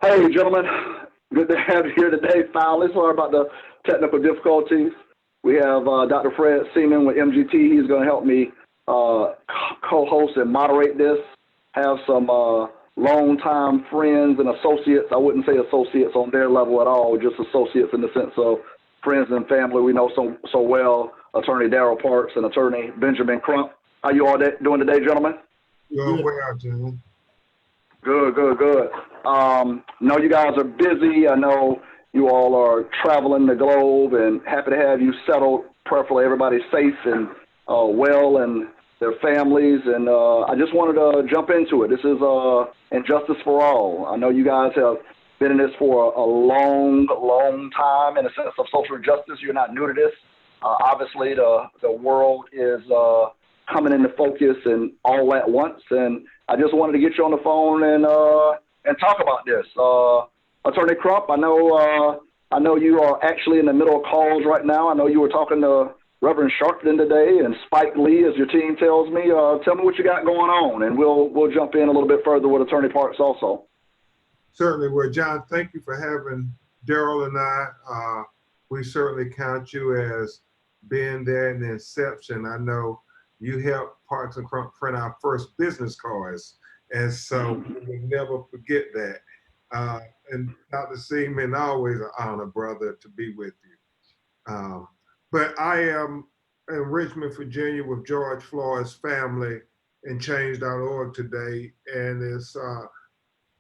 Hey, gentlemen, good to have you here today. Finally, sorry about the technical difficulties. We have Dr. Fred Seaman with MGT. He's going to help me co-host and moderate this. Have some longtime friends and associates. I wouldn't say associates on their level at all, just associates in the sense of friends and family we know so well. Attorney Daryl Parks and Attorney Benjamin Crump. How you all doing today, gentlemen? Doing well, John. Good. Know you guys are busy. I know you all are traveling the globe, and happy to have you settled. Prayerfully, everybody's safe and well, and their families. And I just wanted to jump into it. This is Injustice for All. I know you guys have been in this for a long time in a sense of social justice. You're not new to this. Obviously, the world is coming into focus and all at once. And I just wanted to get you on the phone and talk about this. Attorney Crump, I know you are actually in the middle of calls right now. I know you were talking to Reverend Sharpton today and Spike Lee, as your team tells me. Tell me what you got going on, and we'll jump in a little bit further with Attorney Parks also. Certainly. Well, John, thank you for having Daryl and I. We certainly count you as being there in the inception. I know you helped Parks and Crump print our first business cards, and so we will never forget that. And Dr. Seaman, always an honor, brother, to be with you. But I am in Richmond, Virginia with George Floyd's family and Change.org today, and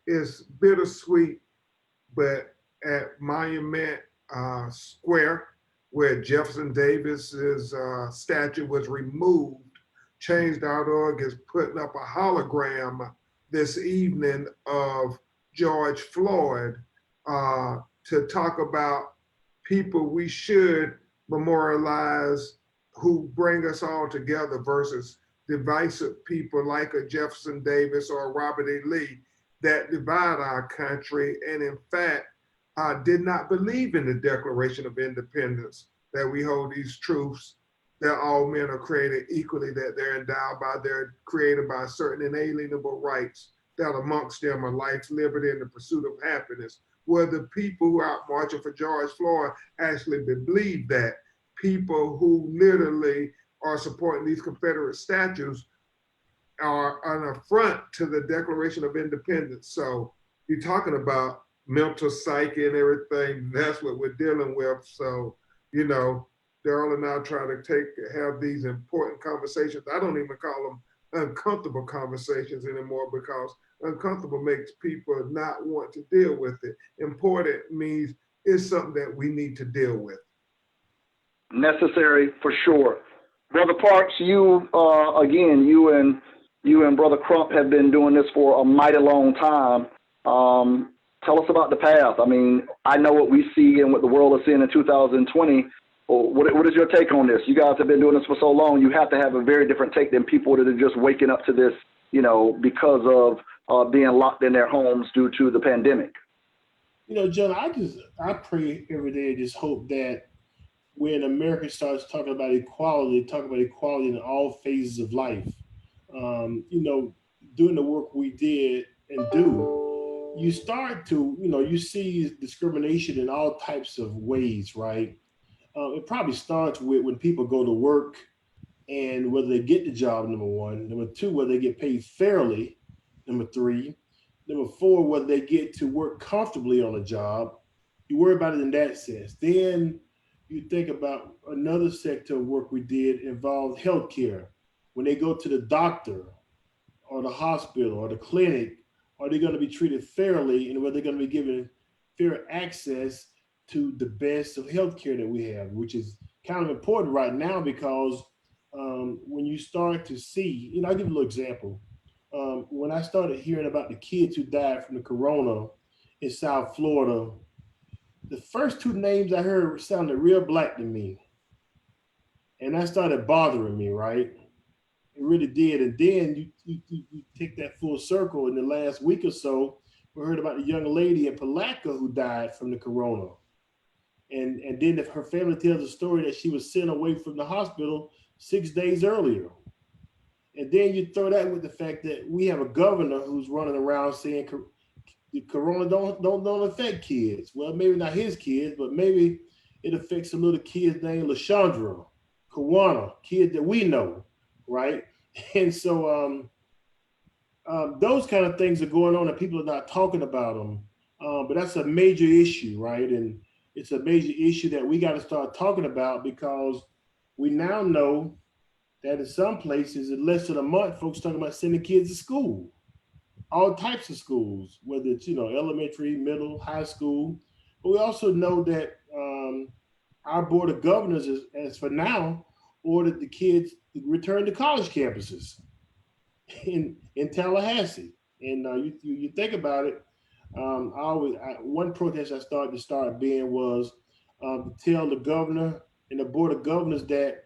it's bittersweet, but at Monument Square, where Jefferson Davis's statue was removed, Change.org is putting up a hologram this evening of George Floyd to talk about people we should memorialize who bring us all together versus divisive people like a Jefferson Davis or a Robert E. Lee that divide our country and in fact did not believe in the Declaration of Independence, that we hold these truths that all men are created equally, that they're endowed by, they're created by certain inalienable rights, that amongst them are life, liberty, and the pursuit of happiness. Where the people who are out marching for George Floyd actually believe that. People who literally are supporting these Confederate statues are an affront to the Declaration of Independence. So you're talking about mental psyche and everything, that's what we're dealing with. So, Daryl and I try to have these important conversations. I don't even call them uncomfortable conversations anymore because uncomfortable makes people not want to deal with it. Important means it's something that we need to deal with. Necessary for sure. Brother Parks, you and Brother Crump have been doing this for a mighty long time. Tell us about the path. I mean, I know what we see and what the world is seeing in 2020. What is your take on this? You guys have been doing this for so long. You have to have a very different take than people that are just waking up to this, because of being locked in their homes due to the pandemic. John, I pray every day and just hope that when America starts talking about equality in all phases of life, doing the work we did and do, you start to, you see discrimination in all types of ways, right? It probably starts with when people go to work and whether they get the job, number one. Number two, whether they get paid fairly. Number three. Number four, whether they get to work comfortably on a job. You worry about it in that sense. Then you think about another sector of work we did involved healthcare. When they go to the doctor or the hospital or the clinic, are they going to be treated fairly and whether they're going to be given fair access to the best of healthcare that we have, which is kind of important right now because when you start to see, I'll give you a little example. When I started hearing about the kids who died from the corona in South Florida, the first two names I heard sounded real black to me. And that started bothering me, right? It really did. And then you take that full circle in the last week or so, we heard about the young lady in Palatka who died from the corona. And then her family tells a story that she was sent away from the hospital 6 days earlier. And then you throw that with the fact that we have a governor who's running around saying the corona don't affect kids. Well, maybe not his kids, but maybe it affects a little kid named Lashandra, Kawana, kid that we know, right? And so those kind of things are going on and people are not talking about them. But that's a major issue, right? And it's a major issue that we got to start talking about because we now know that in some places, in less than a month, folks talking about sending kids to school, all types of schools, whether it's, elementary, middle, high school. But we also know that our board of governors, as for now, ordered the kids to return to college campuses in Tallahassee. And you think about it, one protest I started being was to tell the governor and the board of governors that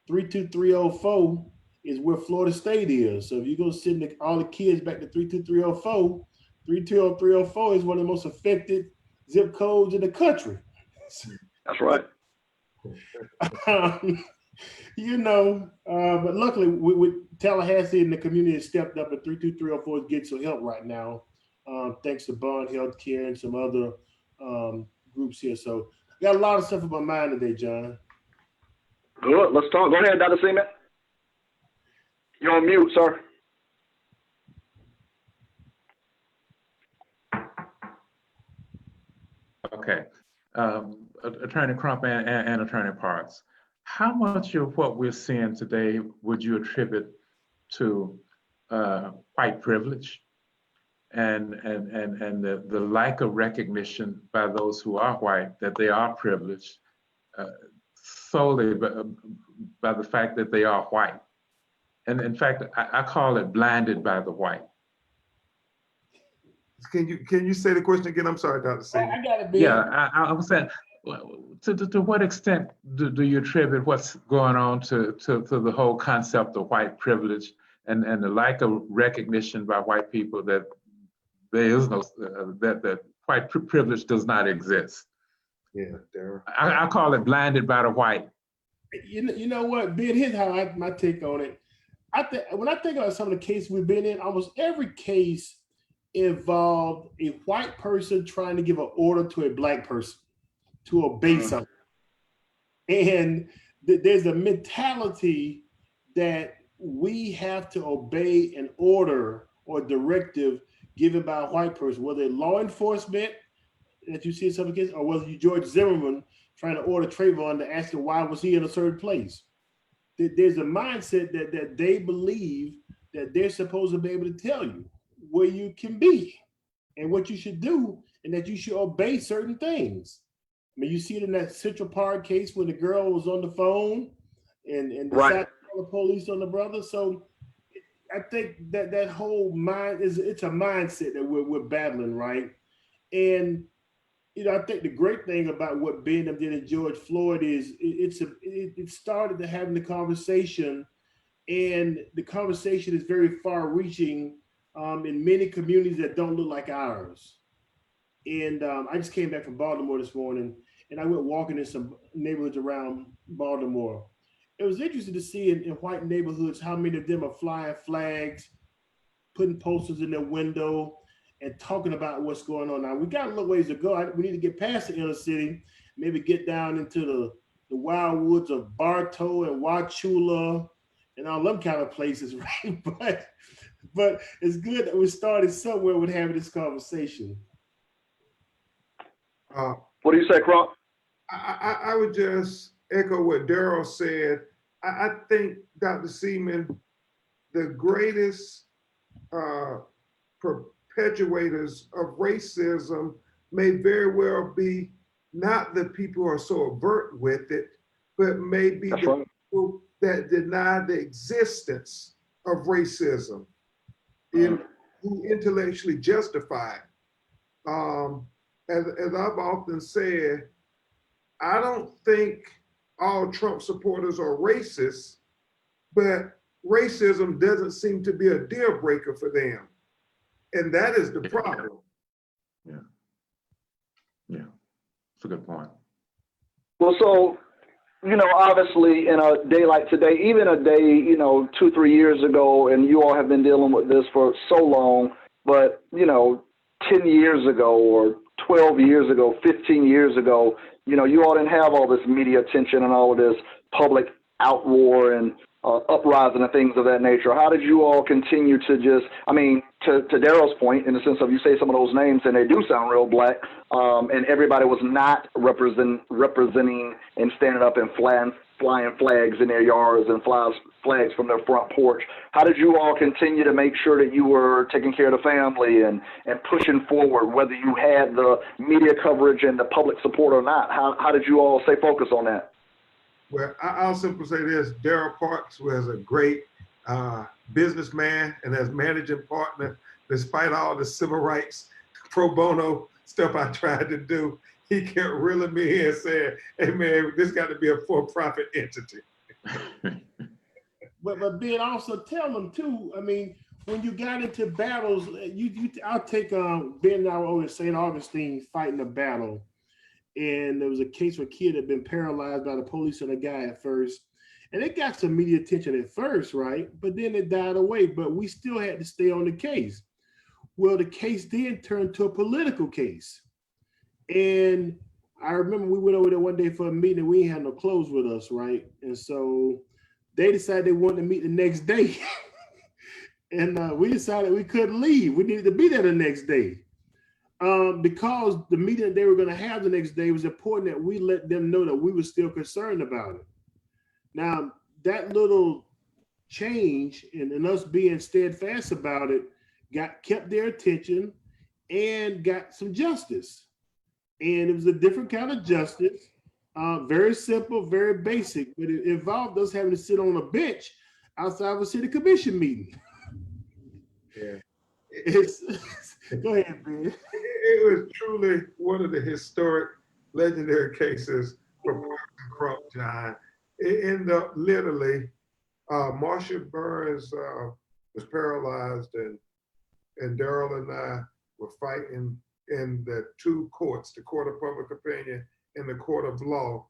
32304 is where Florida State is. So if you go send all the kids back to 32304, 32304 is one of the most affected zip codes in the country. That's right. But luckily with Tallahassee and the community has stepped up, and 32304 is getting some help right now, thanks to Bond Healthcare and some other groups here. So I got a lot of stuff in my mind today, John. Good. Let's talk. Go ahead, Dr. Seaman. You're on mute, sir. Okay. Attorney Crump and Attorney Parks, how much of what we're seeing today would you attribute to white privilege and the lack of recognition by those who are white that they are privileged solely by the fact that they are white? And in fact, I call it blinded by the white. Can you say the question again? I'm sorry, Dr. Seaman. I got it, Ben. Yeah, I was saying, to what extent do you attribute what's going on to the whole concept of white privilege and the lack of recognition by white people that there is no, that white privilege does not exist? Yeah, Daryl. I call it blinded by the white. You know what, Ben, here's my take on it. When I think about some of the cases we've been in, almost every case involved a white person trying to give an order to a black person to obey something. And there's a mentality that we have to obey an order or directive given by a white person, whether it's law enforcement that you see in some cases, or whether you George Zimmerman trying to order Trayvon to ask him why was he in a certain place. There's a mindset that they believe that they're supposed to be able to tell you where you can be and what you should do, and that you should obey certain things. I mean, you see it in that Central Park case when the girl was on the phone and decided to call the police on the brother. So I think that whole it's a mindset that we're battling, right? And I think the great thing about what Ben did in George Floyd is it started to having the conversation, and the conversation is very far-reaching in many communities that don't look like ours. And I just came back from Baltimore this morning, and I went walking in some neighborhoods around Baltimore. It was interesting to see in white neighborhoods how many of them are flying flags, putting posters in their window, and talking about what's going on. Now, we got a little ways to go. We need to get past the inner city, maybe get down into the wild woods of Bartow and Wauchula and all them kind of places, right? But it's good that we started somewhere with having this conversation. What do you say, Crump? I would just echo what Daryl said. I think, Dr. Seaman, the greatest perpetuators of racism may very well be not the people who are so overt with it, but maybe the people that deny the existence of racism, who intellectually justify it. As I've often said, I don't think all Trump supporters are racist, but racism doesn't seem to be a deal breaker for them. And that is the problem. Yeah, it's a good point. Well, so, obviously in a day like today, even a day, 2-3 years ago, and you all have been dealing with this for so long, but, 10 years ago or 12 years ago, 15 years ago, you know, you all didn't have all this media attention and all of this public outroar and uprising and things of that nature. How did you all continue to just, I mean, to Daryl's point, in the sense of you say some of those names and they do sound real black, and everybody was not representing and standing up and flying flags in their yards and flags from their front porch. How did you all continue to make sure that you were taking care of the family and pushing forward, whether you had the media coverage and the public support or not? How did you all stay focused on that? Well, I'll simply say this: Daryl Parks was a great businessman, and as managing partner, despite all the civil rights pro bono stuff I tried to do, he kept reeling me in and saying, "Hey man, this got to be a for-profit entity." But Ben, also tell them too. I mean, when you got into battles, I'll take Ben and I were over in St. Augustine fighting a battle. And there was a case where a kid had been paralyzed by the police and a guy at first. And it got some media attention at first, right? But then it died away. But we still had to stay on the case. Well, the case then turned to a political case. And I remember we went over there one day for a meeting and we ain't had no clothes with us, right? And so they decided they wanted to meet the next day. And we decided we couldn't leave. We needed to be there the next day. Because the meeting that they were going to have the next day was important that we let them know that we were still concerned about it. Now, that little change and us being steadfast about it kept their attention and got some justice. And it was a different kind of justice, very simple, very basic, but it involved us having to sit on a bench outside of a city commission meeting. Yeah. Go ahead, Ben. It was truly one of the historic, legendary cases for Parks and Crump, John. It ended up literally, Marsha Burns was paralyzed, and Daryl and I were fighting in the two courts, the court of public opinion and the court of law.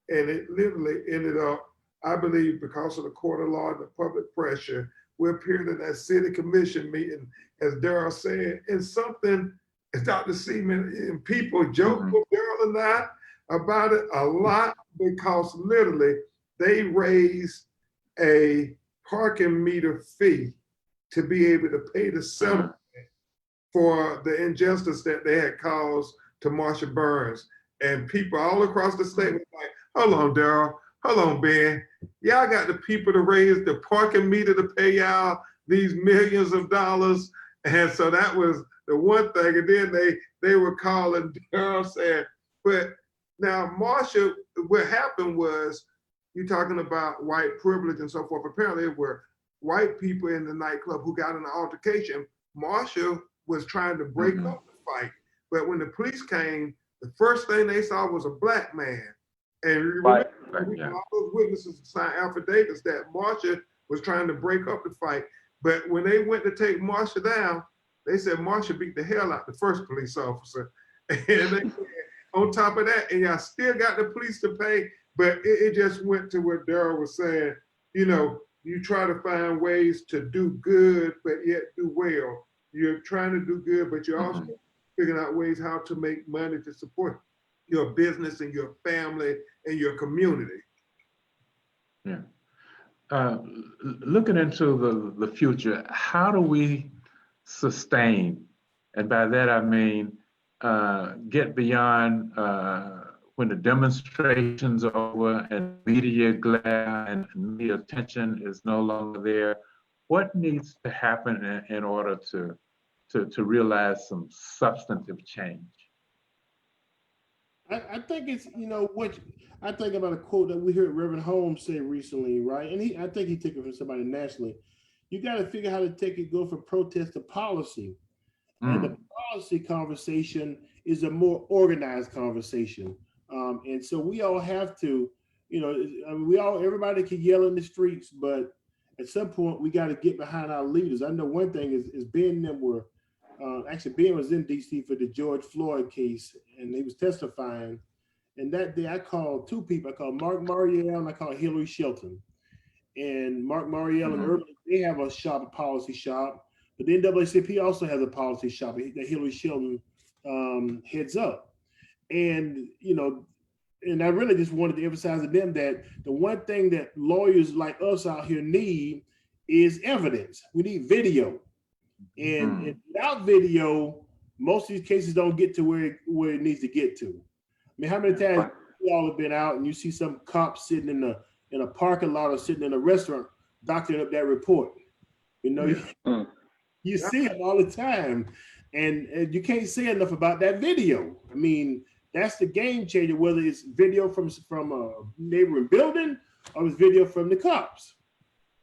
And it literally ended up, I believe, because of the court of law and the public pressure, we appeared in that city commission meeting, as Daryl said, and something, Dr. Seaman, and people joke with Daryl and I about it a lot, because literally they raised a parking meter fee to be able to pay the settlement for the injustice that they had caused to Marsha Burns. And people all across the state were like, hold on, Daryl, hold on, Ben. Y'all got the people to raise the parking meter to pay y'all these millions of dollars. And so that was the one thing. And then they were calling Daryl saying, but now Marsha, what happened was, you're talking about white privilege and so forth. Apparently it were white people in the nightclub who got in an altercation. Marsha was trying to break up the fight. But when the police came, the first thing they saw was a black man. And remember, all those witnesses signed affidavits that Marsha was trying to break up the fight. But when they went to take Marsha down, they said Marsha beat the hell out the first police officer. And they, on top of that, and y'all still got the police to pay, but it just went to what Daryl was saying, you know, you try to find ways to do good, but yet do well. You're trying to do good, but you're also figuring out ways how to make money to support your business and your family and your community. Yeah. Looking into the future, how do we sustain, and by that I mean get beyond when the demonstrations are over and media glare and media attention is no longer there? What needs to happen in order to realize some substantive change? I think it's, you know, what I think about a quote that we heard Reverend Holmes say recently, right? And I think he took it from somebody nationally. You got to figure out how to go from protest to policy. And the policy conversation is a more organized conversation. And so we all have to, you know, I mean, everybody can yell in the streets, but at some point we got to get behind our leaders. I know one thing is Ben and them were, actually Ben was in DC for the George Floyd case, and he was testifying. And that day I called two people. I called Mark Mariel and I called Hillary Shelton. And Mark Mariel and Early, they have a policy shop. But the NAACP also has a policy shop that Hillary Shelton heads up. And, and I really just wanted to emphasize to them that the one thing that lawyers like us out here need is evidence. We need video. And without video, most of these cases don't get to where it needs to get to. I mean, how many times you all have been out and you see some cop sitting in a parking lot or sitting in a restaurant doctoring up that report? You see it all the time, and you can't say enough about that video. I mean, that's the game changer, whether it's video from a neighboring building or it's video from the cops.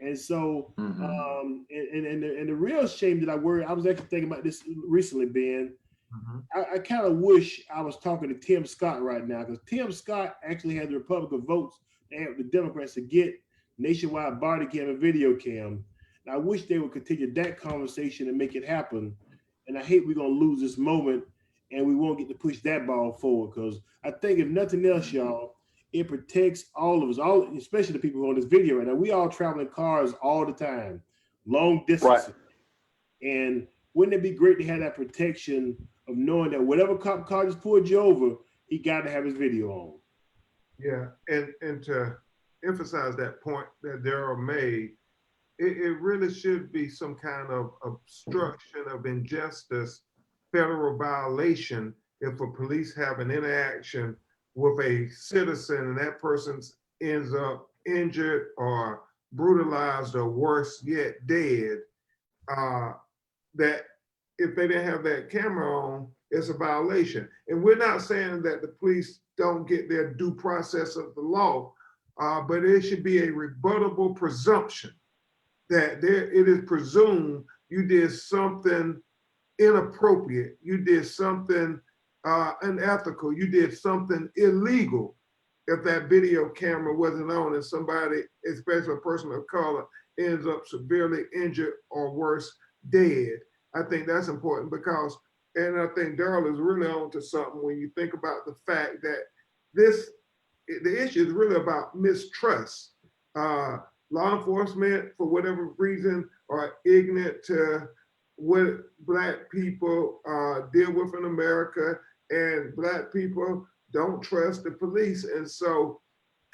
And so, and the real shame that I was actually thinking about this recently, Ben. I kind of wish I was talking to Tim Scott right now, because Tim Scott actually had the Republican votes and the Democrats to get nationwide body cam and video cam. And I wish they would continue that conversation and make it happen. And I hate we're going to lose this moment and we won't get to push that ball forward, because I think if nothing else, y'all, it protects all of us, especially the people who are on this video right now. We all travel in cars all the time, long distance. Right. And wouldn't it be great to have that protection of knowing that whatever cop car just pulled you over, he got to have his video on? Yeah, and to emphasize that point that Daryl made, it really should be some kind of obstruction of injustice, federal violation, if a police have an interaction with a citizen and that person ends up injured or brutalized or worse yet, dead, that if they didn't have that camera on, it's a violation. And we're not saying that the police don't get their due process of the law, but it should be a rebuttable presumption that it is presumed you did something inappropriate, you did something unethical, you did something illegal if that video camera wasn't on and somebody, especially a person of color, ends up severely injured or worse, dead. I think that's important because, and I think Daryl is really on to something when you think about the fact that the issue is really about mistrust. Law enforcement, for whatever reason, are ignorant to what Black people deal with in America, and Black people don't trust the police. And so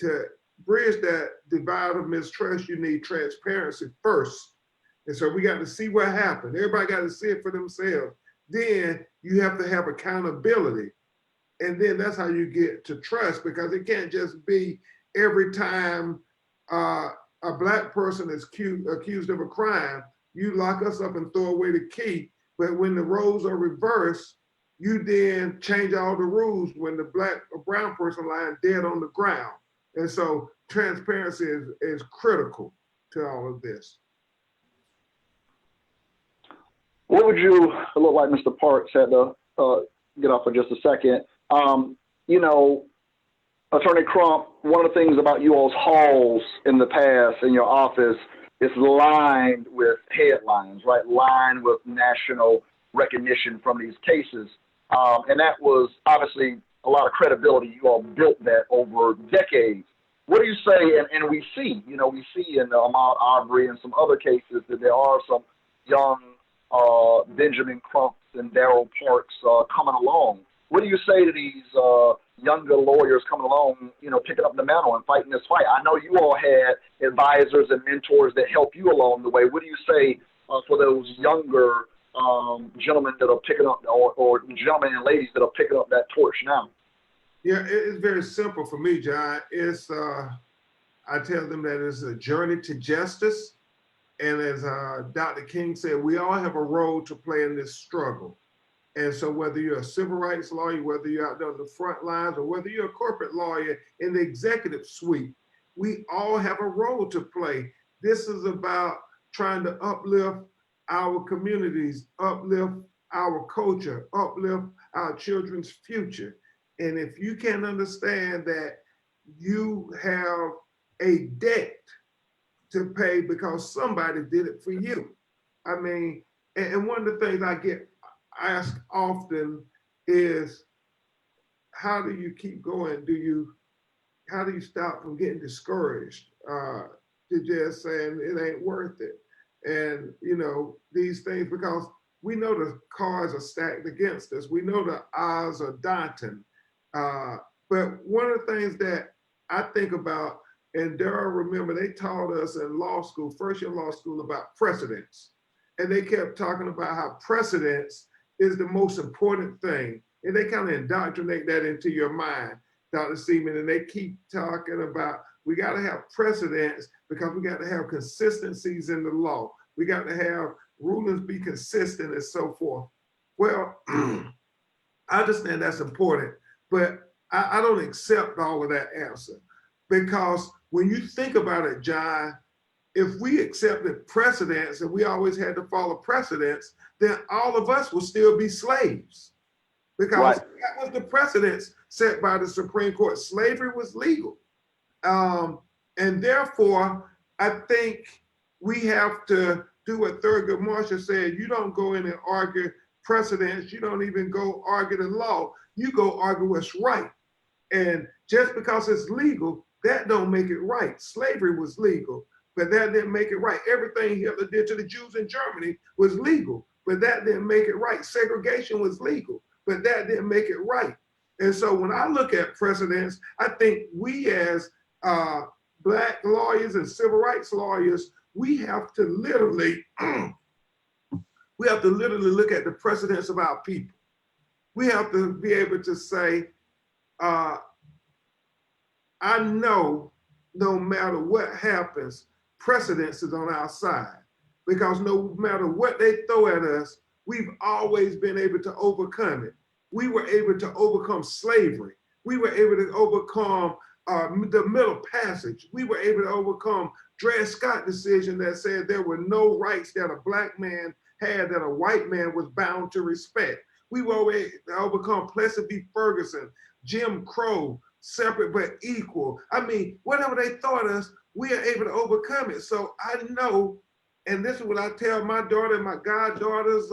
to bridge that divide of mistrust, you need transparency first. And so we got to see what happened. Everybody got to see it for themselves. Then you have to have accountability. And then that's how you get to trust, because it can't just be every time a Black person is accused of a crime, you lock us up and throw away the key. But when the roles are reversed, you then change all the rules when the Black or brown person lying dead on the ground. And so transparency is critical to all of this. What would you look like? Mr. Parks had to get off for just a second. Attorney Crump, one of the things about you all's halls in the past in your office is lined with headlines, right? Lined with national recognition from these cases. And that was obviously a lot of credibility. You all built that over decades. What do you say? And we see in Ahmaud Arbery and some other cases that there are some young Benjamin Crumps and Daryl Parks coming along. What do you say to these younger lawyers coming along, picking up the mantle and fighting this fight? I know you all had advisors and mentors that help you along the way. What do you say for those younger gentlemen that are picking up, or gentlemen and ladies that are picking up that torch now? Yeah, it's very simple for me, John. It's I tell them that it's a journey to justice. And as Dr. King said, we all have a role to play in this struggle. And so whether you're a civil rights lawyer, whether you're out there on the front lines, or whether you're a corporate lawyer in the executive suite, we all have a role to play. This is about trying to uplift our communities, uplift our culture, uplift our children's future. And if you can understand that you have a debt to pay because somebody did it for you. I mean, and one of the things I get asked often is, how do you keep going? How do you stop from getting discouraged? To just saying it ain't worth it? and these things, because we know the cards are stacked against us. We know the odds are daunting. But one of the things that I think about, and Daryl, remember, they taught us in law school, first year law school, about precedents. And they kept talking about how precedents is the most important thing. And they kind of indoctrinate that into your mind, Dr. Seaman, and they keep talking about we got to have precedents because we got to have consistencies in the law. We got to have rulings be consistent and so forth. Well, I understand that's important, but I don't accept all of that answer, because when you think about it, John, if we accepted precedents and we always had to follow precedents, then all of us will still be slaves, because that was the precedents set by the Supreme Court. Slavery was legal. And therefore, I think we have to do what Thurgood Marshall said. You don't go in and argue precedents. You don't even go argue the law. You go argue what's right. And just because it's legal, that don't make it right. Slavery was legal, but that didn't make it right. Everything Hitler did to the Jews in Germany was legal, but that didn't make it right. Segregation was legal, but that didn't make it right. And so when I look at precedents, I think we as Black lawyers and civil rights lawyers, we have to literally look at the precedents of our people. We have to be able to say, I know no matter what happens, precedence is on our side, because no matter what they throw at us, we've always been able to overcome it. We were able to overcome slavery. We were able to overcome the Middle Passage. We were able to overcome Dred Scott decision that said there were no rights that a Black man had that a white man was bound to respect. We were able to overcome Plessy v. Ferguson, Jim Crow, separate but equal. I mean, whatever they thought us, we are able to overcome it. So I know, and this is what I tell my daughter and my goddaughters,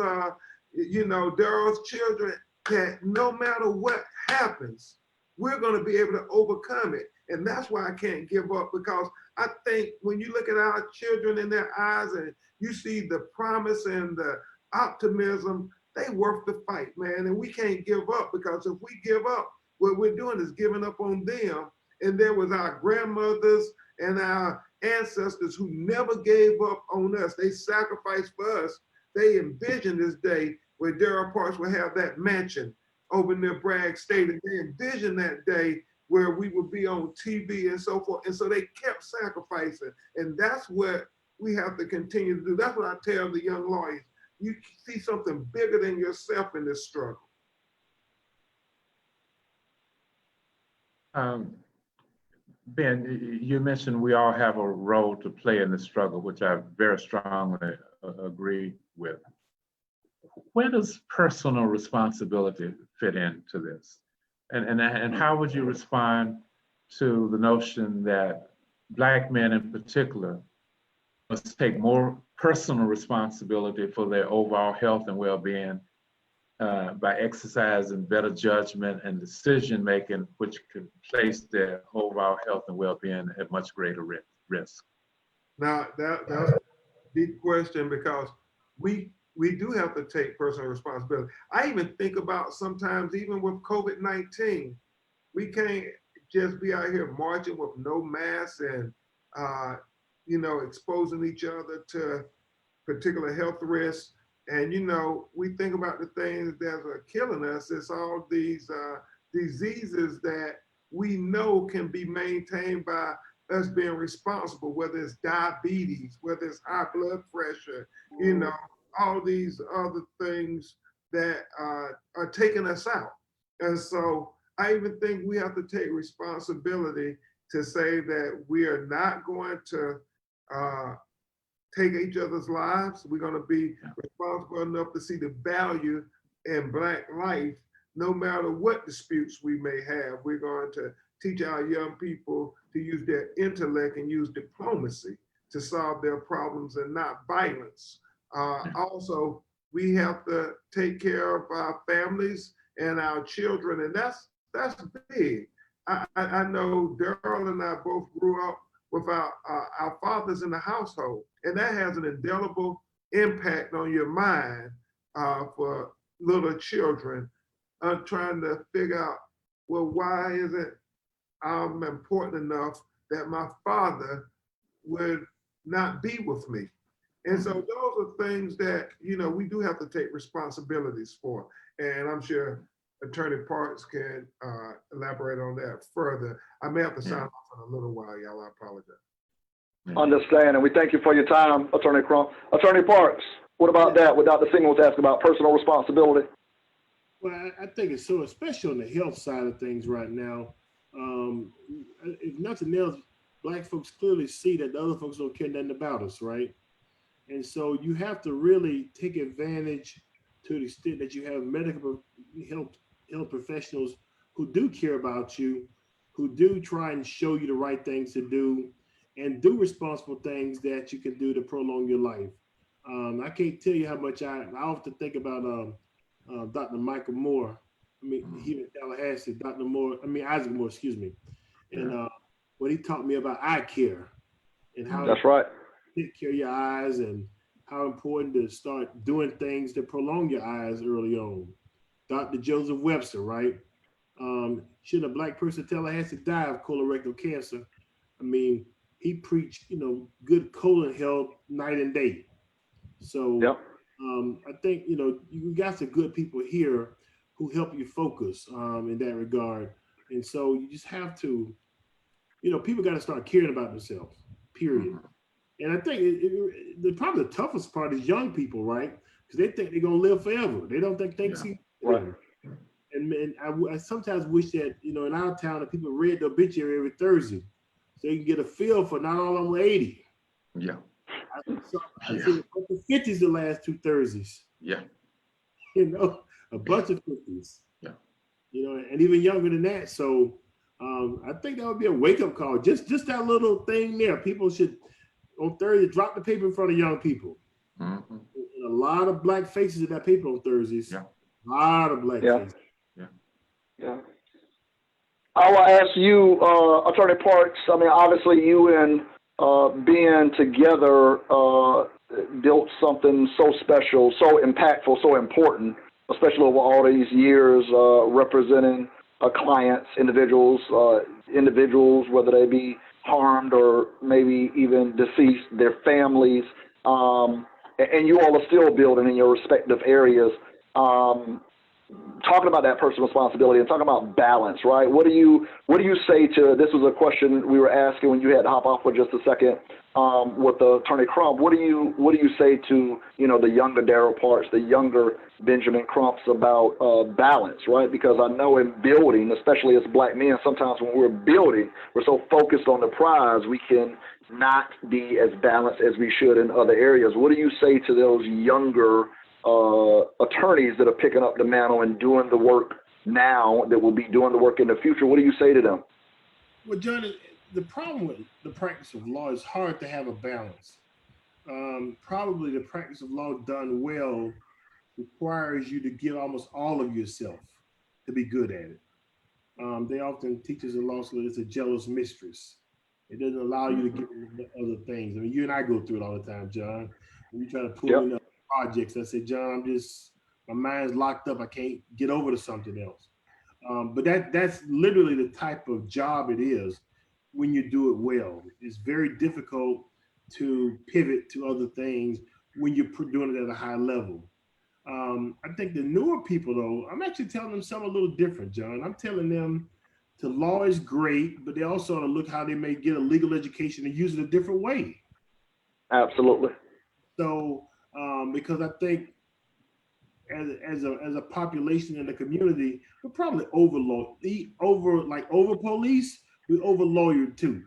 Daryl's children, that no matter what happens, we're going to be able to overcome it. And that's why I can't give up, because I think when you look at our children in their eyes and you see the promise and the optimism, they worth the fight, man. And we can't give up, because if we give up, what we're doing is giving up on them. And there was our grandmothers and our ancestors who never gave up on us. They sacrificed for us. They envisioned this day where Daryl Parks would have that mansion over near Bragg State, and they envisioned that day where we would be on TV and so forth. And so they kept sacrificing. And that's what we have to continue to do. That's what I tell the young lawyers. You see something bigger than yourself in this struggle. Ben, you mentioned we all have a role to play in the struggle, which I very strongly agree with. Where does personal responsibility fit into this? And how would you respond to the notion that Black men in particular must take more personal responsibility for their overall health and well-being by exercising better judgment and decision-making, which could place their overall health and well-being at much greater risk? Now, that's a deep question, because we do have to take personal responsibility. I even think about sometimes, even with COVID-19, we can't just be out here marching with no masks and, exposing each other to particular health risks. And, we think about the things that are killing us. It's all these diseases that we know can be maintained by us being responsible, whether it's diabetes, whether it's high blood pressure, all these other things that are taking us out. And so I even think we have to take responsibility to say that we are not going to take each other's lives. We're going to be responsible enough to see the value in Black life, no matter what disputes we may have. We're going to teach our young people to use their intellect and use diplomacy to solve their problems and not violence. Also, we have to take care of our families and our children, and that's big. I know Daryl and I both grew up with our fathers in the household. And that has an indelible impact on your mind for little children trying to figure out, well, why isn't important enough that my father would not be with me? And so those are things that, we do have to take responsibilities for. And I'm sure Attorney Parks can elaborate on that further. I may have to sign off in a little while, y'all. I apologize. Understand, and we thank you for your time, Attorney Crump. Attorney Parks, what about that? What Dr. Singh was asking about personal responsibility? Well, I think it's so, especially on the health side of things right now. If nothing else, Black folks clearly see that the other folks don't care nothing about us, right? And so you have to really take advantage to the extent that you have medical health professionals who do care about you, who do try and show you the right things to do, and do responsible things that you can do to prolong your life. I can't tell you how much I often think about Dr. Michael Moore. I mean, he in Tallahassee, Isaac Moore, excuse me. And what he taught me about eye care and how that's right. Take care of your eyes and how important to start doing things to prolong your eyes early on. Dr. Joseph Webster, right? Should a Black person Tallahassee die of colorectal cancer? I mean, he preached, good colon health night and day. So I think, you got some good people here who help you focus in that regard. And so you just have to, people got to start caring about themselves, period. And I think probably the toughest part is young people, right? Because they think they're going to live forever. They don't think things forever. And I sometimes wish that, in our town, that people read the obituary every Thursday so you can get a feel for not all of them were 80. Yeah. I see a bunch of 50s the last 2 Thursdays. Yeah. A bunch of 50s. Yeah. And even younger than that. So I think that would be a wake-up call. Just that little thing there. People should, on Thursday, drop the paper in front of young people. Mm-hmm. And a lot of Black faces in that paper on Thursdays. Yeah. A lot of Black faces. Yeah. I will ask you, Attorney Parks, I mean, obviously you and being together built something so special, so impactful, so important, especially over all these years representing clients, individuals, whether they be harmed or maybe even deceased, their families, and you all are still building in your respective areas. Talking about that personal responsibility and talking about balance, right? What do you say to, this was a question we were asking when you had to hop off for just a second with Attorney Crump. What do you say to, the younger Daryl Parks, the younger Benjamin Crumps about balance, right? Because I know in building, especially as Black men, sometimes when we're building, we're so focused on the prize, we can not be as balanced as we should in other areas. What do you say to those younger attorneys that are picking up the mantle and doing the work now that will be doing the work in the future? What do you say to them? Well, John, the problem with the practice of law is hard to have a balance. Probably the practice of law done well requires you to give almost all of yourself to be good at it. They often teach us in law school it's a jealous mistress. It doesn't allow you to give other things. I mean, you and I go through it all the time, John. When you try to pull me up projects, I said, John, my mind's locked up. I can't get over to something else. But that's literally the type of job it is when you do it well. It's very difficult to pivot to other things when you're doing it at a high level. I think the newer people, though, I'm actually telling them something a little different, John. I'm telling them the law is great, but they also ought to look how they may get a legal education and use it a different way. Absolutely. So, because I think as a population in the community, we're probably over police, we over lawyered too.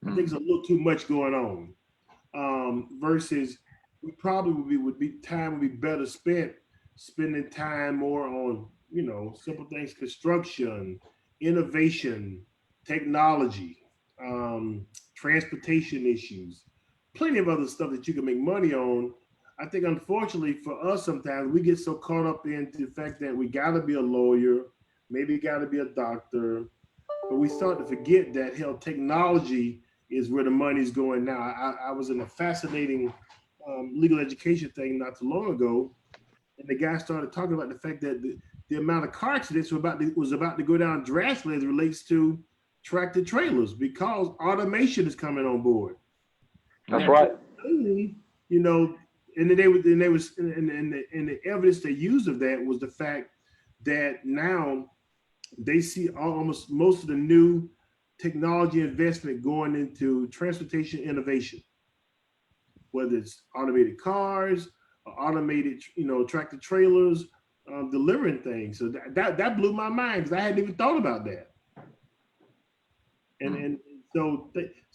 I think there's a little too much going on. Versus we probably would be better spent spending time more on, simple things, construction, innovation, technology, transportation issues, plenty of other stuff that you can make money on. I think, unfortunately, for us, sometimes we get so caught up into the fact that we got to be a lawyer, maybe got to be a doctor, but we start to forget that technology is where the money's going now. I was in a fascinating legal education thing not too long ago, and the guy started talking about the fact that the amount of car accidents was about to go down drastically as it relates to tractor trailers because automation is coming on board. That's right. You know, and then the evidence they used of that was the fact that now they see almost most of the new technology investment going into transportation innovation, whether it's automated cars, or automated, tractor trailers, delivering things. So that blew my mind because I hadn't even thought about that. And so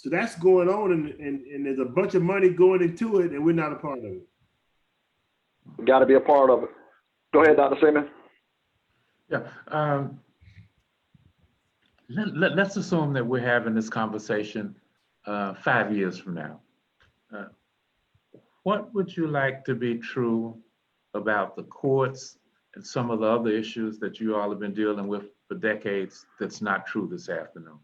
that's going on, and there's a bunch of money going into it, and we're not a part of it. Got to be a part of it. Go ahead, Dr. Seaman. Yeah. Let's assume that we're having this conversation 5 years from now. What would you like to be true about the courts and some of the other issues that you all have been dealing with for decades that's not true this afternoon?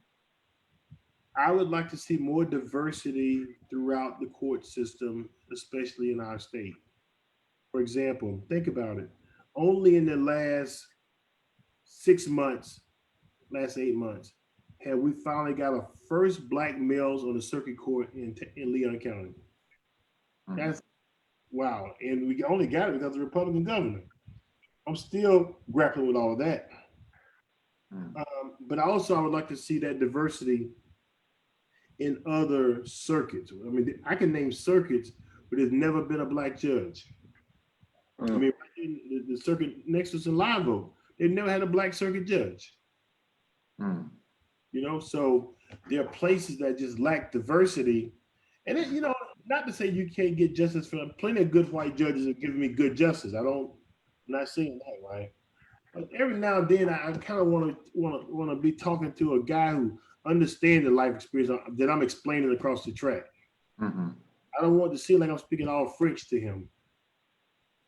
I would like to see more diversity throughout the court system, especially in our state. For example, think about it. Only in the last 6 months, last 8 months, have we finally got a first black males on the circuit court in Leon County. That's wow. And we only got it because of the Republican governor. I'm still grappling with all of that. But also I would like to see that diversity in other circuits. I mean, I can name circuits, but there's never been a black judge. I mean, the circuit next to us in Live Oak, they've never had a black circuit judge. So there are places that just lack diversity. And then, not to say you can't get justice for plenty of good white judges have given me good justice. I'm not saying that, right? But every now and then I kind of want to be talking to a guy who understands the life experience that I'm explaining across the track. I don't want to seem like I'm speaking all French to him,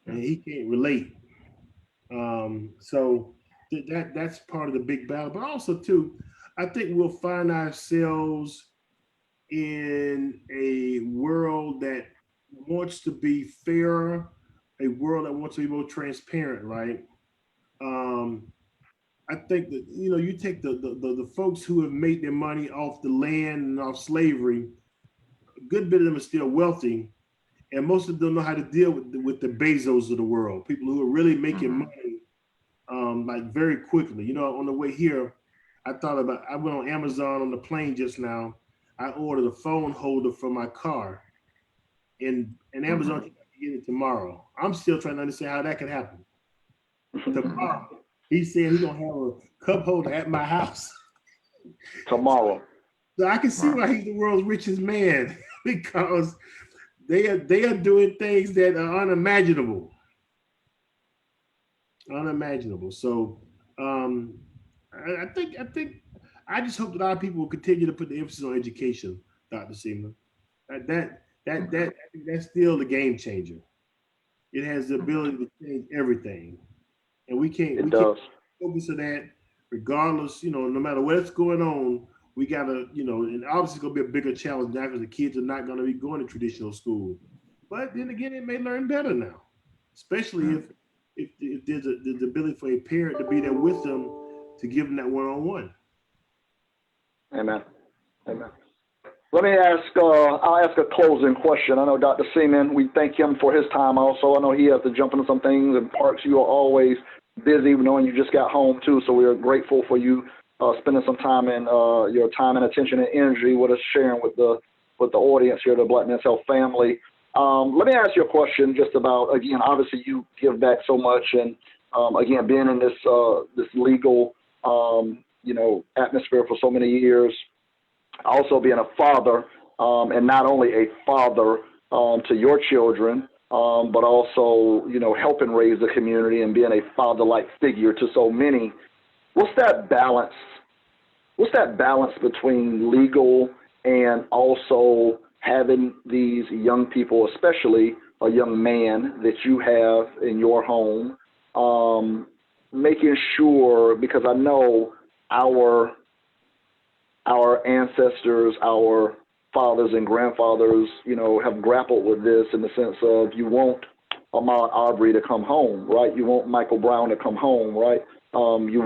and he can't relate. So that's part of the big battle. But also too, I think we'll find ourselves in a world that wants to be fairer, a world that wants to be more transparent, right? I think that, you take the folks who have made their money off the land and off slavery, a good bit of them are still wealthy, and most of them know how to deal with the Bezos of the world, people who are really making money like very quickly. On the way here, I went on Amazon on the plane just now. I ordered a phone holder for my car, and Amazon can get it tomorrow. I'm still trying to understand how that could happen. Tomorrow, he said he's gonna have a cup holder at my house tomorrow. So I can see why he's the world's richest man, because they are doing things that are unimaginable. So I think I just hope that our people will continue to put the emphasis on education, Dr. Seaman. That's still the game changer. It has the ability to change everything, and we can't focus on that regardless. No matter what's going on, we gotta, and obviously it's gonna be a bigger challenge now because the kids are not gonna be going to traditional school. But then again, they may learn better now, especially if there's the ability for a parent to be there with them to give them that one-on-one. Amen. Let me I'll ask a closing question. I know Dr. Seaman, we thank him for his time also. I know he has to jump into some things, and Parks, you are always busy, knowing you just got home too, so we are grateful for you spending some time and your time and attention and energy with us, sharing with the audience here, the Black Men's Health family. Let me ask you a question just about, again, obviously you give back so much, and again, being in this legal atmosphere for so many years, also being a father, and not only a father to your children, but also, helping raise the community and being a father-like figure to so many. What's that balance between legal and also having these young people, especially a young man that you have in your home, making sure, because I know our ancestors, our fathers and grandfathers, have grappled with this in the sense of you want Ahmaud Arbery to come home, right? You want Michael Brown to come home, right? You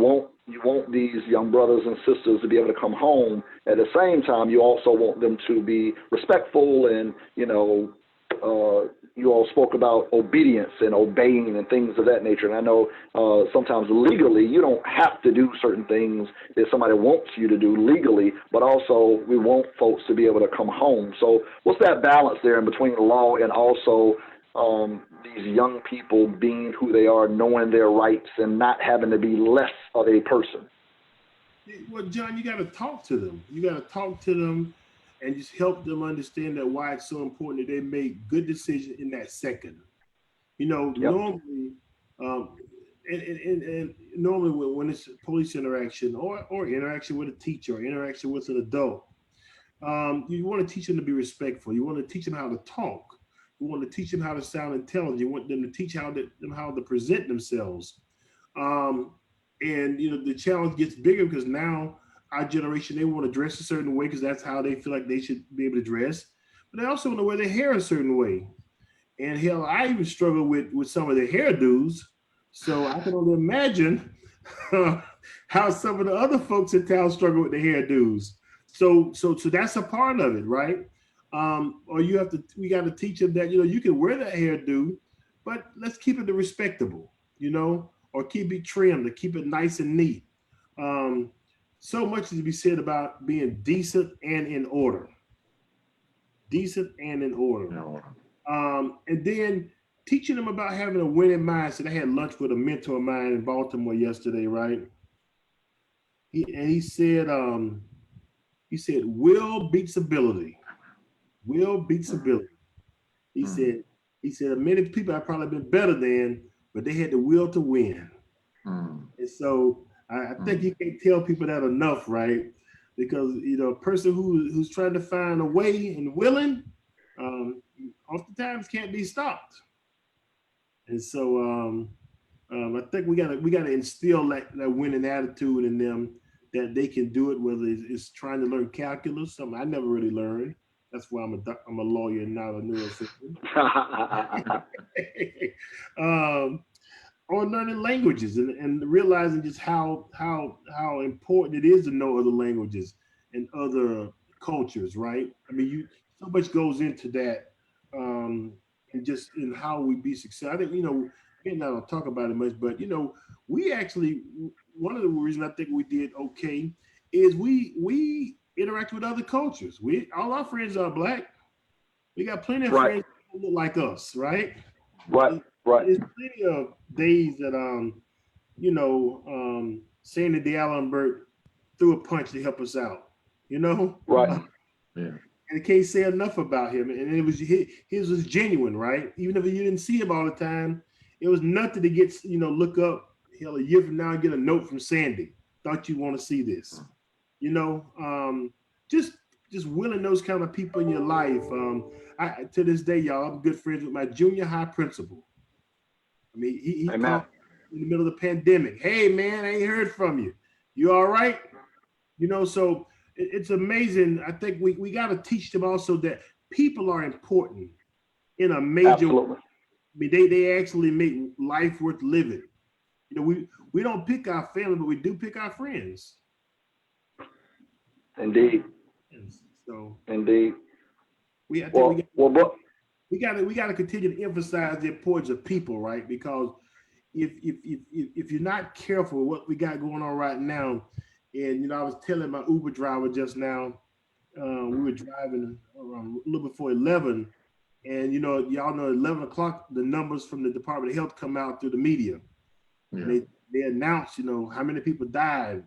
want these young brothers and sisters to be able to come home. At the same time, you also want them to be respectful and, you all spoke about obedience and obeying and things of that nature. And I know sometimes legally you don't have to do certain things that somebody wants you to do legally, but also we want folks to be able to come home. So what's that balance there in between the law and also these young people being who they are, knowing their rights and not having to be less of a person? Well, John, you got to talk to them. You got to talk to them and just help them understand that why it's so important that they make good decisions in that second. Normally, and normally when it's police interaction or interaction with a teacher or interaction with an adult, you want to teach them to be respectful. You want to teach them how to talk. You want to teach them how to sound intelligent. You want them to teach them how to present themselves. And the challenge gets bigger because now our generation, they want to dress a certain way because that's how they feel like they should be able to dress. But they also want to wear their hair a certain way. And hell, I even struggle with some of the hairdos. So I can only imagine how some of the other folks in town struggle with the hairdos. So that's a part of it, right? Or we got to teach them that, you can wear that hairdo, but let's keep it respectable, or keep it trimmed, to keep it nice and neat. So much is to be said about being decent and in order. Decent and in order. No. And then teaching them about having a winning mindset. I had lunch with a mentor of mine in Baltimore yesterday, right? He said, will beats ability. Will beats ability. He said, many people have probably been better than, but they had the will to win. And so I think you can't tell people that enough, right? Because a person who's trying to find a way and willing, oftentimes can't be stopped. And so I think we gotta instill that winning attitude in them, that they can do it. Whether it's trying to learn calculus, something I never really learned. That's why I'm a lawyer and not a neurosurgeon. Or learning languages and realizing just how important it is to know other languages and other cultures, right? I mean, so much goes into that, and just in how we be successful. I think, we not talk about it much, but we actually, one of the reasons I think we did okay is we interact with other cultures. All our friends are Black. We got plenty of friends who look like us, right? Right. There's plenty of days that Sandy D'Alembert threw a punch to help us out, Right. Yeah. And I can't say enough about him. And it was his was genuine, right? Even if you didn't see him all the time, it was nothing to get, look up, hell, a year from now and get a note from Sandy. Thought you want to see this. Just willing those kind of people in your life. To this day, y'all, I'm good friends with my junior high principal. I mean, he called in the middle of the pandemic. Hey, man, I ain't heard from you. You all right? So it's amazing. I think we got to teach them also that people are important in a major way. I mean, they actually make life worth living. We don't pick our family, but we do pick our friends. Indeed. So indeed. We got to continue to emphasize the importance of people, right? Because if you're not careful with what we got going on right now, and I was telling my Uber driver just now, we were driving around a little before 11, and y'all know 11 o'clock the numbers from the Department of Health come out through the media. Yeah. They announced how many people died.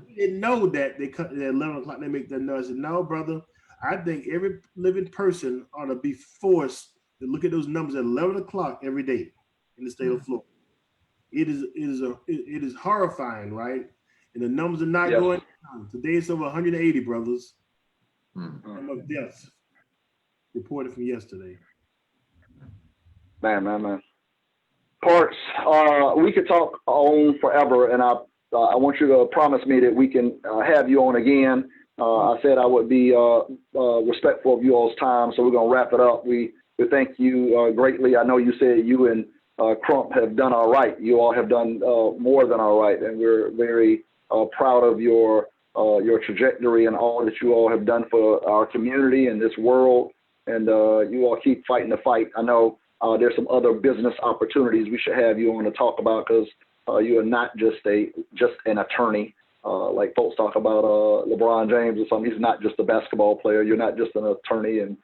We didn't know that they cut at 11 o'clock. They make that noise. I said, no, brother. I think every living person ought to be forced to look at those numbers at 11 o'clock every day in the state of Florida. It is horrifying, right? And the numbers are not going down. Today it's over 180, brothers. Of deaths reported from yesterday. Man. Parks, we could talk on forever, and I want you to promise me that we can have you on again. I said I would be respectful of you all's time, so we're going to wrap it up. We thank you greatly. I know you said you and Crump have done all right. You all have done more than all right, and we're very proud of your trajectory and all that you all have done for our community and this world. And you all keep fighting the fight. I know there's some other business opportunities we should have you on to talk about, because you are not just an attorney. Like folks talk about LeBron James or something. He's not just a basketball player. You're not just an attorney, and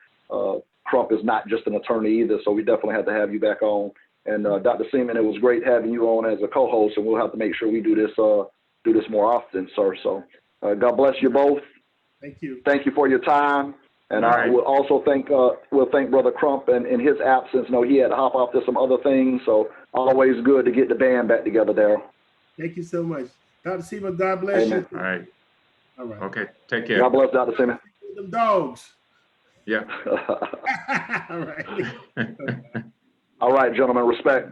Crump is not just an attorney either. So we definitely have to have you back on. And Dr. Seaman, it was great having you on as a co-host, and we'll have to make sure we do this more often, sir. So God bless you both. Thank you. Thank you for your time. And I will also thank Brother Crump in his absence. No, he had to hop off to some other things. So always good to get the band back together, Daryl. Thank you so much. Dr. Seaman, God bless Amen. you. All right. All right. Okay. Take care. God bless, Dr. Seaman. Them dogs. Yeah. All right. All right, gentlemen, respect.